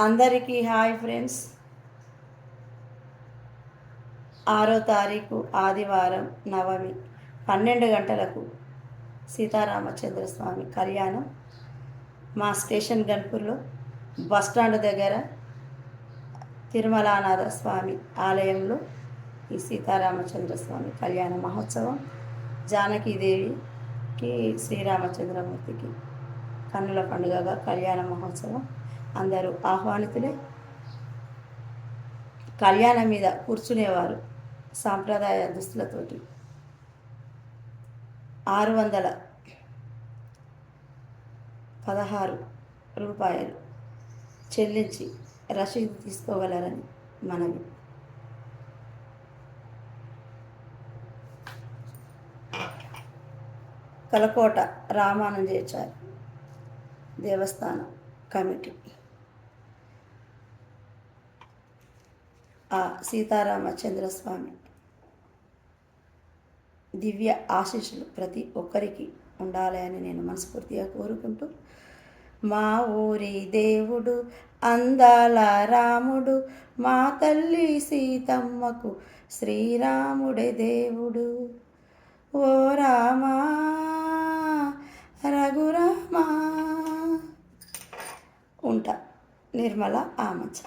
అందరికీ hi friends. 6వ తారీఖు ఆదివారం నవమి 12 గంటలకు సీతారామచంద్రస్వామి కళ్యాణం మా స్టేషన్ గన్పూర్లో బస్టాండ్ దగ్గర తిరుమలానాథ స్వామి ఆలయంలో ఈ సీతారామచంద్రస్వామి కళ్యాణ మహోత్సవం జానకీదేవికి శ్రీరామచంద్రమూర్తికి కన్నుల పండుగగా కళ్యాణ మహోత్సవం. అందరూ ఆహ్వానితులే. కళ్యాణం మీద కూర్చునేవారు సాంప్రదాయ దుస్తులతోటి 616 రూపాయలు చెల్లించి రసీదు తీసుకోగలరని మనవి. కలకోట రామానుజాచార్య దేవస్థానం కమిటీ ఆ సీతారామచంద్రస్వామి దివ్య ఆశీస్సులు ప్రతి ఒక్కరికి ఉండాలి అని నేను మనస్ఫూర్తిగా కోరుకుంటూ, మా ఊరి దేవుడు అందాల రాముడు, మా తల్లి సీతమ్మకు శ్రీరాముడే దేవుడు, ఓ రామా రఘురామా. ఉంటా. నిర్మల ఆమచ.